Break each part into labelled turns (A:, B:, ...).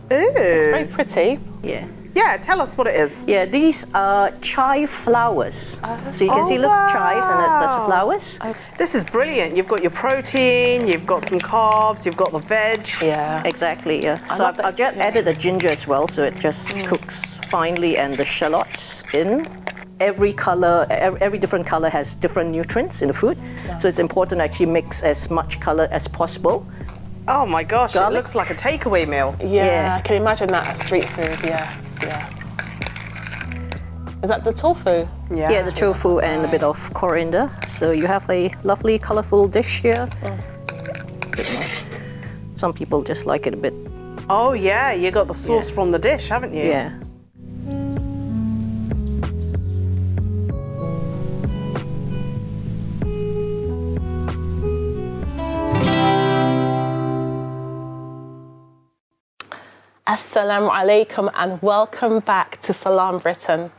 A: It's very pretty.
B: Yeah.
A: Yeah, tell us what it is.
B: Yeah, these are chive flowers. So you can see little chives and that's the flowers.
A: This is brilliant. You've got your protein, you've got some carbs, you've got the veg.
B: Yeah. Exactly, yeah. So I've just added a ginger as well, so it just cooks finely, and the shallots in. Every color, every different color has different nutrients in the food. So it's important to actually mix as much color as possible.
A: Oh my gosh,
B: Garlic.
A: It looks like a takeaway meal.
B: Yeah.
C: I can imagine that as street food, yes. Is that the tofu?
B: Yeah, the tofu and a bit of coriander. So you have a lovely, colorful dish here. Some people just like it a bit.
A: Oh yeah, you got the sauce from the dish, haven't you?
B: Yeah.
C: Assalamu alaikum and welcome back to Salon Britain.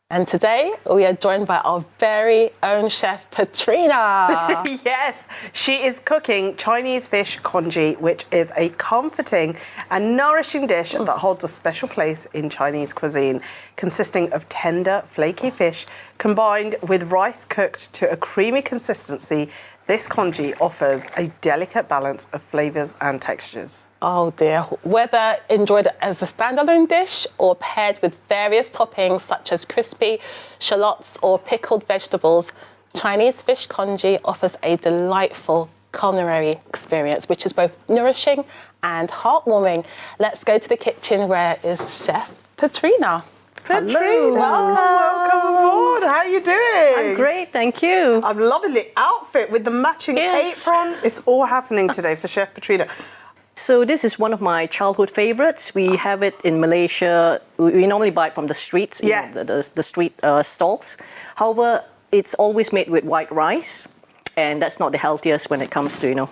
C: And today we are joined by our very own chef, Petrina.
A: Yes, she is cooking Chinese fish congee, which is a comforting and nourishing dish that holds a special place in Chinese cuisine, consisting of tender, flaky fish combined with rice cooked to a creamy consistency. This congee offers a delicate balance of flavours and textures.
C: Oh dear. Whether enjoyed as a standalone dish or paired with various toppings such as crispy shallots or pickled vegetables, Chinese fish congee offers a delightful culinary experience, which is both nourishing and heartwarming. Let's go to the kitchen where is Chef Petrina.
A: Petrina, welcome aboard. How are you doing?
B: I'm great, thank you.
A: I'm loving the outfit with the matching apron. It's all happening today for Chef Petrina.
B: So this is one of my childhood favorites. We have it in Malaysia. We normally buy it from the streets,
A: Yes.
B: the street stalls. However, it's always made with white rice, and that's not the healthiest when it comes to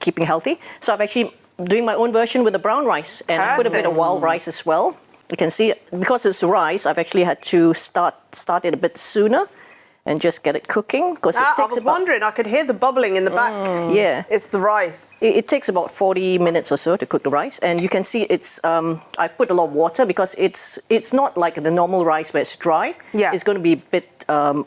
B: keeping healthy. So I'm actually doing my own version with the brown rice, and I put a bit of wild rice as well. You can see, because it's rice, I've actually had to start it a bit sooner and just get it cooking, because it takes
A: I was wondering, I could hear the bubbling in the back.
B: Yeah.
A: It's the rice.
B: It takes about 40 minutes or so to cook the rice, and you can see it's. I put a lot of water because it's not like the normal rice where it's dry.
A: Yeah.
B: It's going to be a bit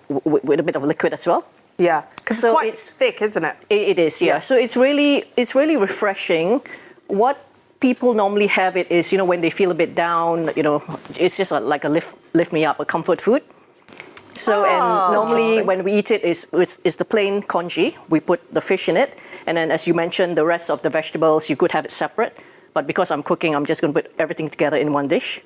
B: with a bit of liquid as well.
A: Yeah, because
B: So
A: it's quite
B: it's-
A: thick, isn't it?
B: It is, yeah. So it's really refreshing. What people normally have it is, when they feel a bit down, it's just like a lift me up, a comfort food. So, and normally when we eat it, it's the plain congee. We put the fish in it. And then, as you mentioned, the rest of the vegetables, you could have it separate. But because I'm cooking, I'm just going to put everything together in one dish.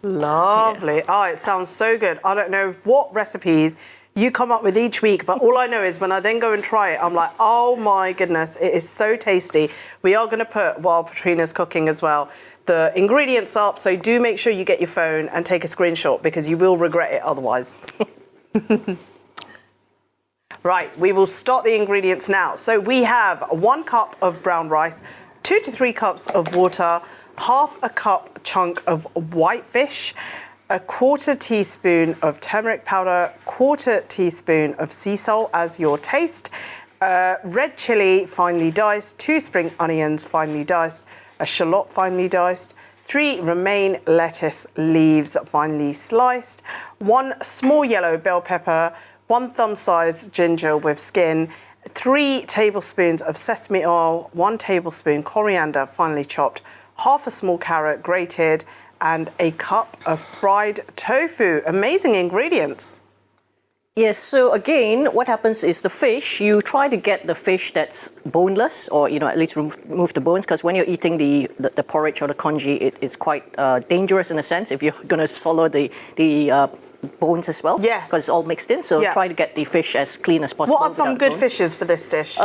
A: Lovely. Yeah. Oh, it sounds so good. I don't know what recipes you come up with each week, but all I know is when I then go and try it, I'm like, oh my goodness, it is so tasty. We are going to put, while Petrina's cooking as well, the ingredients up, so do make sure you get your phone and take a screenshot because you will regret it otherwise. Right, we will start the ingredients now. So we have 1 cup of brown rice, 2 to 3 cups of water, half a cup chunk of white fish, a 1/4 teaspoon of turmeric powder, 1/4 teaspoon of sea salt as your taste, red chilli finely diced, 2 spring onions finely diced, a shallot finely diced, 3 romaine lettuce leaves finely sliced, 1 small yellow bell pepper, 1 thumb-sized ginger with skin, 3 tablespoons of sesame oil, 1 tablespoon coriander finely chopped, half a small carrot grated, and a cup of fried tofu. Amazing ingredients.
B: Yes, so again, what happens is the fish, you try to get the fish that's boneless, or at least remove the bones, because when you're eating the porridge or the congee, it's quite dangerous in a sense if you're going to swallow the bones as well.
A: Yes.
B: Because it's all mixed in, so try to get the fish as clean as possible.
A: What are some
B: without
A: good
B: bones.
A: fishes for this dish?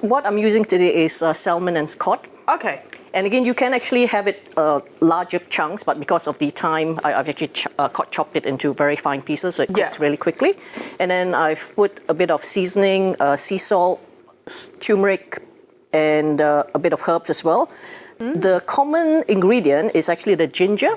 B: What I'm using today is salmon and cod.
A: Okay.
B: And again, you can actually have it larger chunks, but because of the time, I've actually chopped it into very fine pieces, so it cooks really quickly. And then I've put a bit of seasoning, sea salt, turmeric, and a bit of herbs as well. The common ingredient is actually the ginger.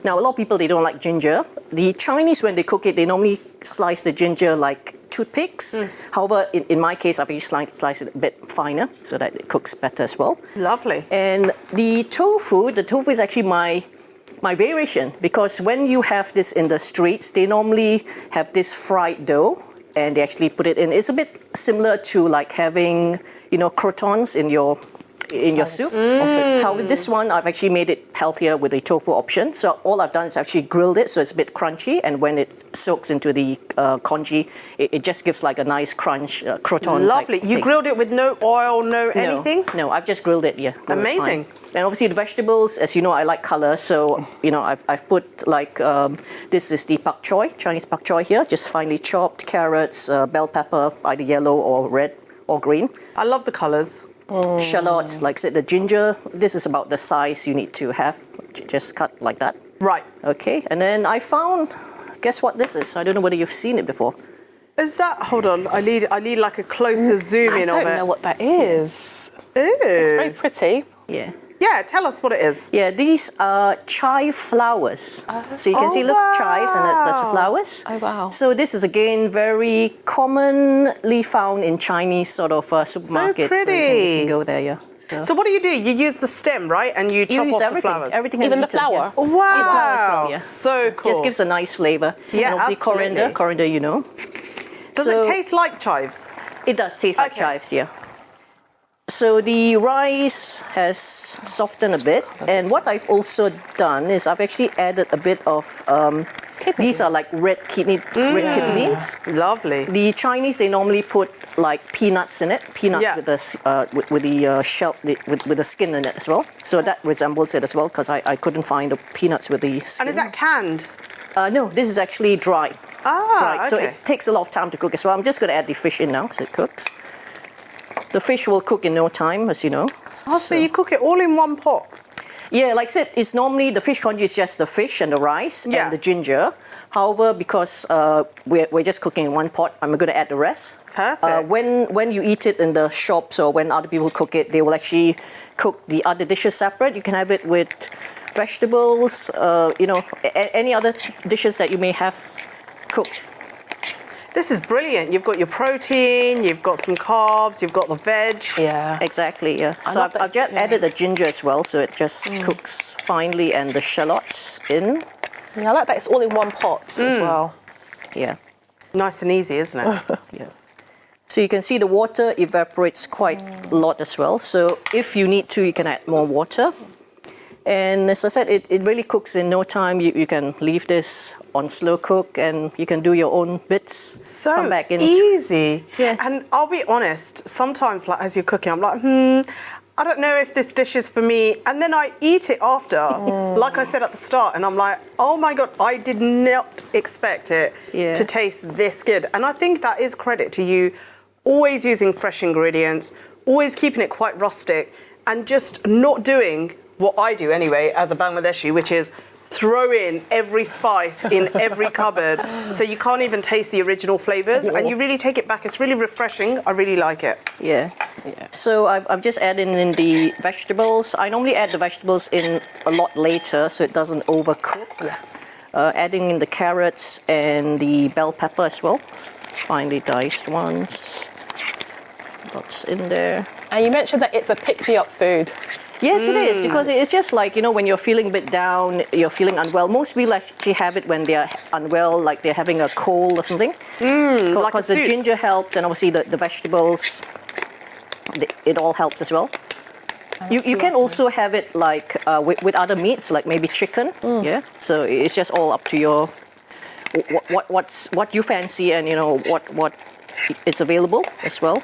B: Now, a lot of people, they don't like ginger. The Chinese, when they cook it, they normally slice the ginger like toothpicks. However, in my case, I've usually sliced it a bit finer so that it cooks better as well.
A: Lovely.
B: And the tofu is actually my variation, because when you have this in the streets, they normally have this fried dough and they actually put it in. It's a bit similar to like having, croutons in your soup. However, this one, I've actually made it healthier with the tofu option. So all I've done is actually grilled it, so it's a bit crunchy, and when it soaks into the congee, it just gives like a nice crunch, crouton.
A: Lovely. You grilled it with no oil, no anything?
B: No, I've just grilled it, yeah.
A: Amazing.
B: And obviously the vegetables, as you know, I like color, so I've put like this is the pak choy, Chinese pak choy here, just finely chopped carrots, bell pepper, either yellow or red or green.
A: I love the colors.
B: Shallots, like I said, the ginger. This is about the size you need to have, just cut like that.
A: Right.
B: Okay, and then I found, guess what this is? I don't know whether you've seen it before.
A: Is that? Hold on. I need like a closer zoom in of it.
C: I don't know what that is.
A: Ooh.
C: It's very pretty.
B: Yeah.
A: Yeah, tell us what it is.
B: Yeah, these are chive flowers. So you can see it looks chives and that's the flowers.
C: Oh, wow.
B: So this is again very commonly found in Chinese sort of supermarkets.
A: pretty.
B: So you can go there, yeah.
A: So what do? You use the stem, right? And you chop
B: use
A: off
B: everything,
A: the flowers.
B: everything.
C: Even the
B: eaten,
C: flower?
B: Yeah.
A: Wow.
B: Even flowers as well, yeah.
A: So cool.
B: Just gives a nice flavor.
A: Yeah,
B: and obviously
A: absolutely.
B: coriander,
A: Does it taste like chives?
B: It does taste like
A: Okay.
B: chives, yeah. So the rice has softened a bit, and what I've also done is I've actually added a bit of these are like red kidney beans.
A: Lovely.
B: The Chinese, they normally put like peanuts in it, peanuts
A: Yeah.
B: with the shell with the skin in it as well. So that resembles it as well, because I couldn't find the peanuts with the skin.
A: And is that canned?
B: No, this is actually dry.
A: Ah,
B: So
A: okay.
B: it takes a lot of time to cook as well. I'm just going to add the fish in now so it cooks. The fish will cook in no time, as you know.
A: Oh, so you cook it all in one pot?
B: Yeah, like I said, it's normally the fish congee is just the fish and the rice
A: Yeah.
B: and the ginger. However, because we're just cooking in one pot, I'm going to add the rest.
A: Perfect.
B: When you eat it in the shops or when other people cook it, they will actually cook the other dishes separate. You can have it with vegetables, any other dishes that you may have cooked.
A: This is brilliant. You've got your protein, you've got some carbs, you've got the veg.
C: Yeah.
B: Exactly, yeah. So
C: love that
B: I've just
C: yeah.
B: added the ginger as well, so it just cooks finely, and the shallots in.
C: Yeah, I like that it's all in one pot as well.
B: Yeah.
A: Nice and easy, isn't it?
B: Yeah. So you can see the water evaporates quite a lot as well. So if you need to, you can add more water. And as I said, it really cooks in no time. You can leave this on slow cook and you can do your own bits.
A: So
B: come back in.
A: easy.
B: Yeah.
A: And I'll be honest, sometimes like as you're cooking, I'm like, I don't know if this dish is for me. And then I eat it after, like I said at the start, and I'm like, oh my God, I did not expect it
B: Yeah.
A: to taste this good. And I think that is credit to you, always using fresh ingredients, always keeping it quite rustic, and just not doing what I do anyway as a Bangladeshi, which is throw in every spice in every cupboard so you can't even taste the original flavors, and you really take it back. It's really refreshing. I really like it.
B: Yeah. So I'm just adding in the vegetables. I normally add the vegetables in a lot later so it doesn't overcook. Adding in the carrots and the bell pepper as well. Finely diced ones. Lots in there.
C: And you mentioned that it's a pick-me-up food.
B: Yes, it is, because it's just like, when you're feeling a bit down, you're feeling unwell. Most people actually have it when they're unwell, like they're having a cold or something.
A: Like
B: Because
A: a
B: the
A: soup.
B: ginger helps, and obviously the vegetables, it all helps as well. You can also have it like with other meats, like maybe chicken. Yeah. So it's just all up to your what you fancy, and what it's available as well.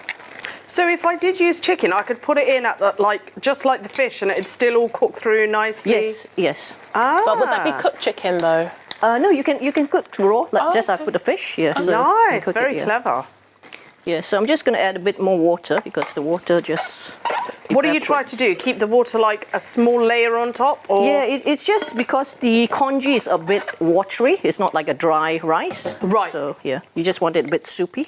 A: So if I did use chicken, I could put it in at the, just like the fish, and it'd still all cook through nicely.
B: Yes.
A: Ah.
C: But would that be cooked chicken though?
B: No, you can cook raw, like just I put the fish. Yeah. So you can
A: Nice.
B: cook
A: Very
B: it, yeah.
A: clever.
B: Yeah. So I'm just going to add a bit more water because the water just.
A: What do you try to do? Keep the water like a small layer on top, or
B: Yeah, it's just because the congee is a bit watery. It's not like a dry rice.
A: Right.
B: So yeah, you just want it a bit soupy.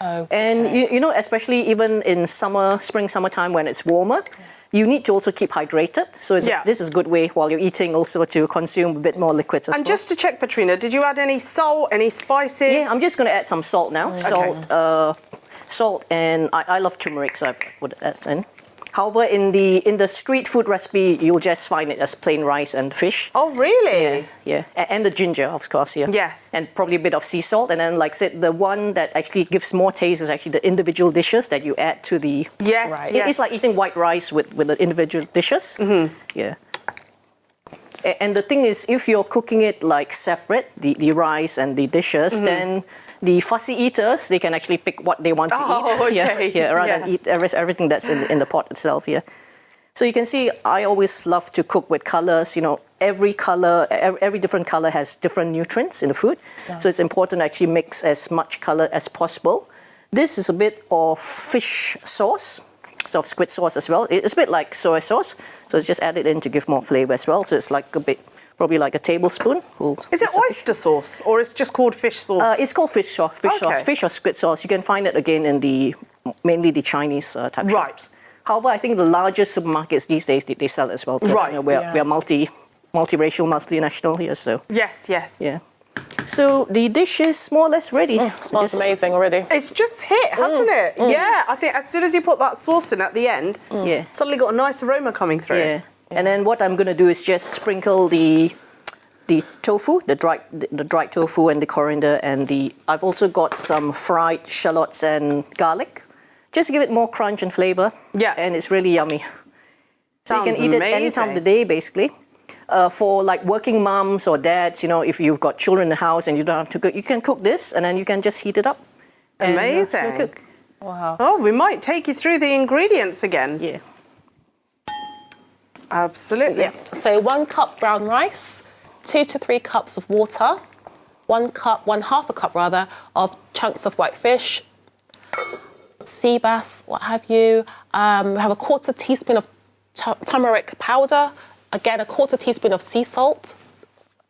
C: Okay.
B: And especially even in summertime when it's warmer, you need to also keep hydrated. So
A: Yeah.
B: this is a good way while you're eating also to consume a bit more liquids as
A: And
B: well.
A: just to check, Petrina, did you add any salt, any spices?
B: Yeah, I'm just going to add some salt now. Salt, and I love turmeric, so I've put that in. However, in the street food recipe, you'll just find it as plain rice and fish.
A: Oh, really?
B: Yeah. And the ginger, of course, yeah.
A: Yes.
B: And probably a bit of sea salt. And then, like I said, the one that actually gives more taste is actually the individual dishes that you add to the...
A: Yes,
C: Right.
A: yes.
B: It's like eating white rice with the individual dishes. Yeah. And the thing is, if you're cooking it like separate, the rice and the dishes, then the fussy eaters, they can actually pick what they want to eat.
A: Okay.
B: Yeah, rather than eat everything that's in the pot itself, yeah. So you can see, I always love to cook with colors. You know, every color, every different color has different nutrients in the food. So it's important to actually mix as much color as possible. This is a bit of fish sauce, so of squid sauce as well. It's a bit like soy sauce, so it's just added in to give more flavor as well. So it's like a bit, probably like a tablespoon.
A: Is it oyster sauce or it's just called fish sauce?
B: It's called fish sauce, fish or squid sauce. You can find it again in mainly the Chinese type
A: Right.
B: shops. However, I think the largest supermarkets these days, they sell it as well. Because,
A: Right.
B: you know, we're multiracial, multinational here, so
A: Yes.
B: yeah. So the dish is more or less ready.
C: Smells
B: Just-
C: amazing already.
A: It's just hit, hasn't it? Yeah, I think as soon as you put that sauce in at the end,
B: Yeah.
A: suddenly got a nice aroma coming through.
B: Yeah. And then what I'm going to do is just sprinkle the tofu, the dried tofu and the coriander, and I've also got some fried shallots and garlic. Just to give it more crunch and flavor.
A: Yeah.
B: And it's really yummy. So you
A: Sounds
B: can eat it any time of the day, basically. For like working moms or dads, you know, if you've got children in the house and you don't have to cook, you can cook this and then you can just heat it up. And,
A: Amazing.
B: still cook.
C: Wow.
A: Oh, we might take you through the ingredients again.
B: Yeah.
A: Absolutely.
C: So 1 cup brown rice, 2 to 3 cups of water, 1/2 a cup rather, of chunks of white fish, sea bass, what have you. We have a 1/4 teaspoon of turmeric powder, again a 1/4 teaspoon of sea salt,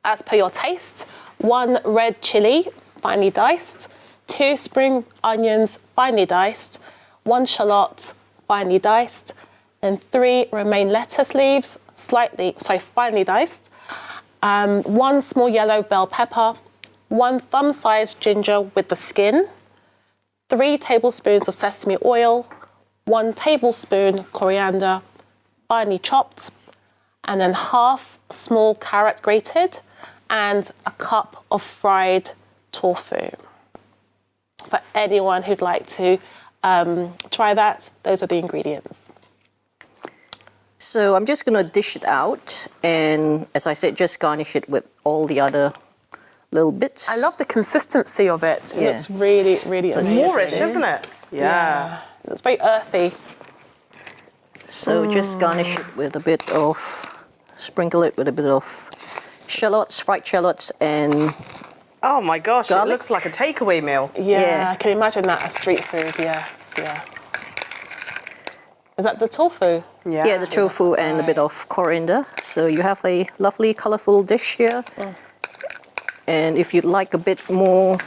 C: as per your taste, 1 red chilli, finely diced, 2 spring onions, finely diced, 1 shallot, finely diced, and 3 romaine lettuce leaves, finely diced, 1 small yellow bell pepper, 1 thumb-sized ginger with the skin, 3 tablespoons of sesame oil, 1 tablespoon coriander, finely chopped, and then half small carrot grated, and a cup of fried tofu. For anyone who'd like to try that, those are the ingredients.
B: So I'm just going to dish it out, and as I said, just garnish it with all the other little bits.
C: I love the consistency of it.
B: Yeah.
C: It's really, really amazing.
A: Moorish, isn't it? Yeah.
C: It's very earthy.
B: So just garnish it with a bit of, sprinkle it with a bit of shallots, fried shallots, and
A: Oh my gosh,
B: Garlic?
A: it looks like a takeaway meal.
C: Yeah, I can imagine that as street food. Yes, yes. Is that the tofu?
B: yeah, the tofu and a bit of coriander. So you have a lovely, colorful dish here. And if you'd like a bit more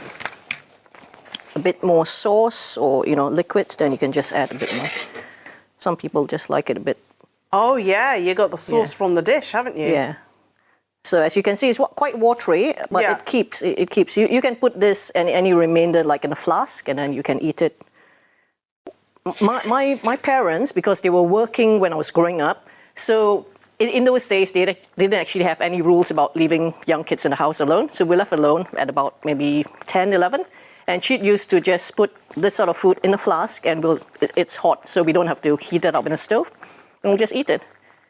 B: sauce or liquids, then you can just add a bit more. Some people just like it a bit.
A: Oh yeah, you got the sauce from the dish, haven't you?
B: Yeah. So as you can see, it's quite watery, but
A: Yeah.
B: it keeps. You can put this and any remainder like in a flask, and then you can eat it. My parents, because they were working when I was growing up, so in those days they didn't actually have any rules about leaving young kids in the house alone. So we left alone at about maybe 10, 11. And she used to just put this sort of food in a flask, and it's hot, so we don't have to heat it up in a stove, and we'll just eat it.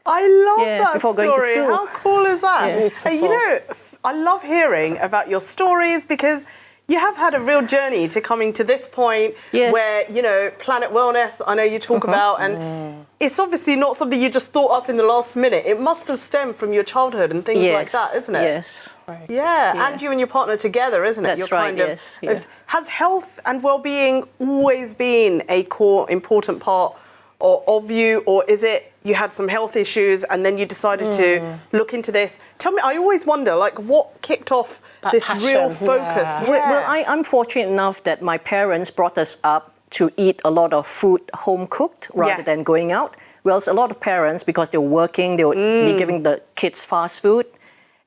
A: I love that
B: before
A: story.
B: going to school.
A: How cool is that?
B: Yeah.
C: Beautiful.
A: You know, I love hearing about your stories because you have had a real journey to coming to this point
B: Yes.
A: where, Planet Wellness, I know you talk about, and it's obviously not something you just thought up in the last minute. It must have stemmed from your childhood and things like that, isn't it?
B: Yes.
C: Right.
A: Yeah, and you and your partner together, isn't it?
B: That's right, yes, yeah.
A: Has health and well-being always been a core important part of you, or is it you had some health issues and then you decided to look into this? Tell me, I always wonder, what kicked off
C: That
A: this
C: passion,
A: real focus?
C: yeah.
B: Well, I'm fortunate enough that my parents brought us up to eat a lot of food home cooked rather
A: Yes.
B: than going out. Well, a lot of parents, because they're working, they would be giving the kids fast food.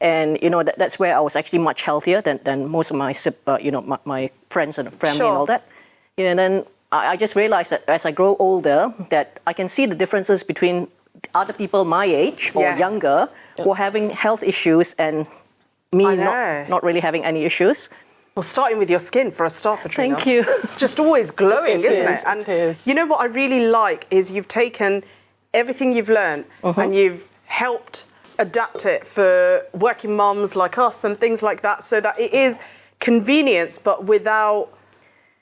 B: And, you know, that's where I was actually much healthier than most of my, my friends and family and all that. Yeah, and then I just realized that as I grow older, that I can see the differences between other people my age or younger who are having health issues and me not really having any issues.
A: Well, starting with your skin for a start, Petrina.
B: Thank you.
A: It's just always glowing, isn't it? And
C: it is.
A: you know what I really like is you've taken everything you've learned and you've helped adapt it for working mums like us and things like that, so that it is convenience, but without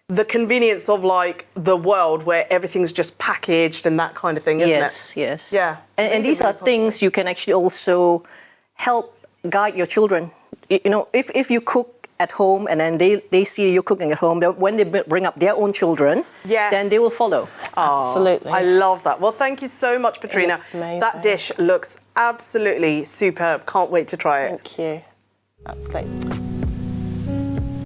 A: the convenience of like the world where everything's just packaged and that kind of thing, isn't it?
B: Yes.
A: Yeah.
B: And these are things you can actually also help guide your children. You know, if you cook at home and then they see you cooking at home, when they bring up their own children, then they will follow.
C: Absolutely.
A: I love that. Well, thank you so much, Petrina.
C: looks amazing.
A: That dish looks absolutely superb. Can't wait to try it.
C: Thank you. That's great.